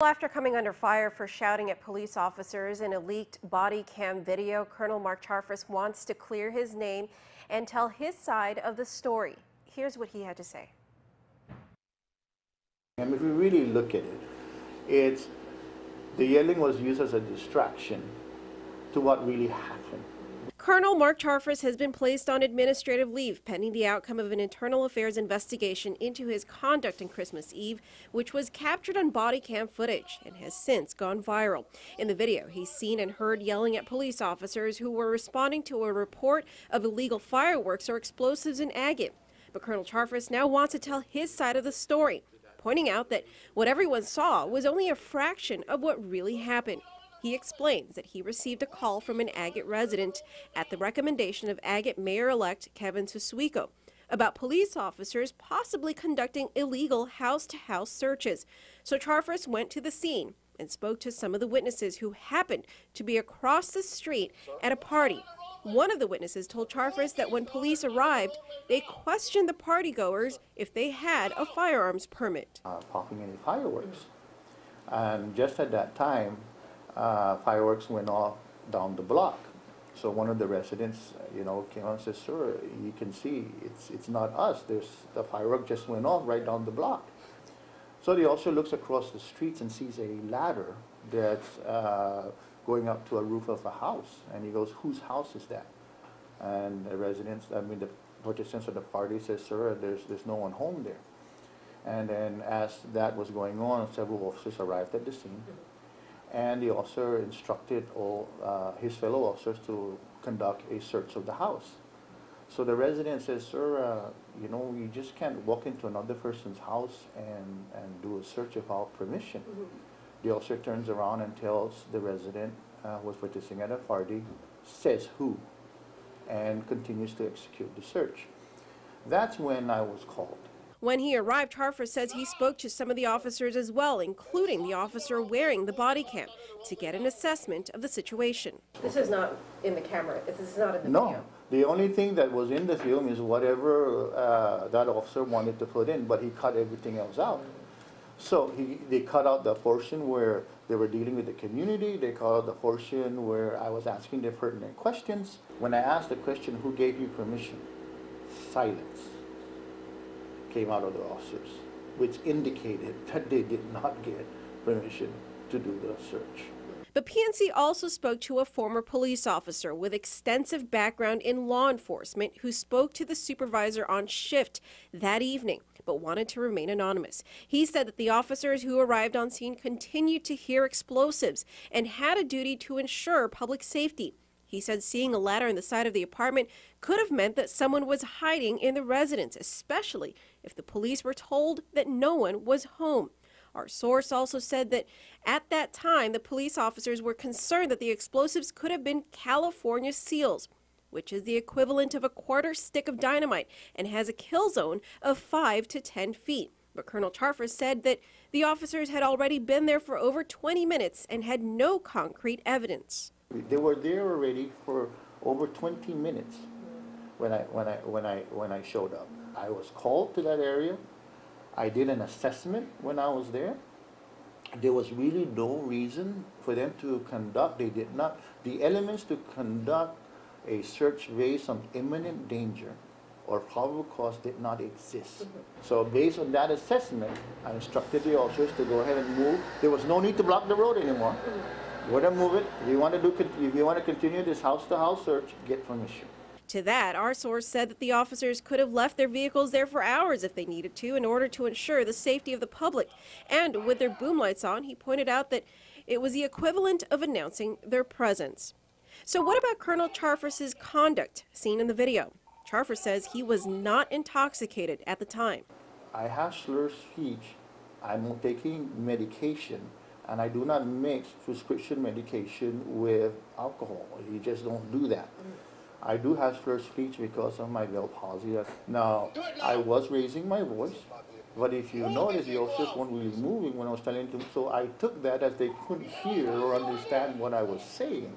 After coming under fire for shouting at police officers in a leaked body cam video, Colonel Mark Charfauros wants to clear his name and tell his side of the story. Here's what he had to say. And if we really look at it, the yelling was used as a distraction to what really happened. Colonel Mark Charfauros has been placed on administrative leave pending the outcome of an internal affairs investigation into his conduct on Christmas Eve, which was captured on body cam footage and has since gone viral. In the video, he's seen and heard yelling at police officers who were responding to a report of illegal fireworks or explosives in Agate. But Colonel Charfauros now wants to tell his side of the story, pointing out that what everyone saw was only a fraction of what really happened. He explains that he received a call from an Agate resident at the recommendation of Agate Mayor-elect Kevin Susuiko about police officers possibly conducting illegal house-to-house searches. So Charfauros went to the scene and spoke to some of the witnesses who happened to be across the street at a party. One of the witnesses told Charfauros that when police arrived, they questioned the partygoers if they had a firearms permit. Popping any fireworks. And just at that time, fireworks went off down the block. So one of the residents, came out and said, "Sir, you can see it's not us. The firework just went off right down the block." So the officer looks across the streets and sees a ladder that's going up to a roof of a house, and he goes, "Whose house is that?" And the the participants of the party says, "Sir, there's no one home there." And then as that was going on, several officers arrived at the scene. And the officer instructed all his fellow officers to conduct a search of the house. So the resident says, "Sir, you just can't walk into another person's house and do a search without permission." The officer turns around and tells the resident who was participating at a party, says who, and continues to execute the search. That's when I was called. When he arrived, Charfauros says he spoke to some of the officers as well, including the officer wearing the body cam, to get an assessment of the situation. This is not in the camera. This is not in the video. No, the only thing that was in the film is whatever that officer wanted to put in, but he cut everything else out. So they cut out the portion where they were dealing with the community. They cut out the portion where I was asking them pertinent questions. When I asked the question, "Who gave you permission?" Silence came out of the officers, which indicated that they did not get permission to do the search. But PNC also spoke to a former police officer with extensive background in law enforcement who spoke to the supervisor on shift that evening, but wanted to remain anonymous. He said that the officers who arrived on scene continued to hear explosives and had a duty to ensure public safety. He said seeing a ladder in the side of the apartment could have meant that someone was hiding in the residence, especially if the police were told that no one was home. Our source also said that at that time, the police officers were concerned that the explosives could have been California seals, which is the equivalent of a quarter stick of dynamite and has a kill zone of 5 to 10 feet. But Colonel Charfauros said that the officers had already been there for over 20 minutes and had no concrete evidence. They were there already for over 20 minutes when I showed up. I was called to that area. I did an assessment when I was there. There was really no reason for them to conduct. They did not. The elements to conduct a search based on imminent danger or probable cause did not exist. So based on that assessment, I instructed the officers to go ahead and move. There was no need to block the road anymore. Go ahead and move it. If you want to continue this house-to-house search, get permission. To that, our source said that the officers could have left their vehicles there for hours if they needed to in order to ensure the safety of the public. And with their boom lights on, he pointed out that it was the equivalent of announcing their presence. So what about Colonel Charfaus's conduct seen in the video? Charfauros says he was not intoxicated at the time. I have slurred speech. I'm taking medication, and I do not mix prescription medication with alcohol. You just don't do that. I do have slurred speech because of my Bell palsy. Now, I was raising my voice, but if you notice, the officers weren't really moving when I was telling them, so I took that as they couldn't hear or understand what I was saying.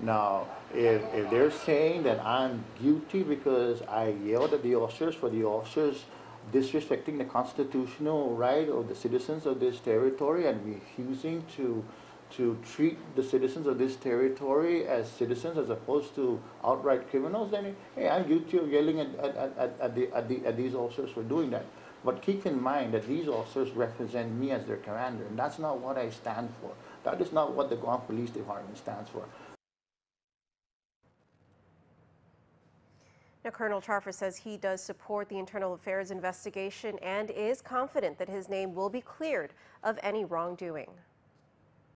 Now, if they're saying that I'm guilty because I yelled at the officers for the officers disrespecting the constitutional right of the citizens of this territory and refusing to treat the citizens of this territory as citizens as opposed to outright criminals, then hey, I'm guilty of yelling at these officers for doing that. But keep in mind that these officers represent me as their commander, and that's not what I stand for. That is not what the Guam Police Department stands for. Now, Colonel Charfauros says he does support the internal affairs investigation and is confident that his name will be cleared of any wrongdoing.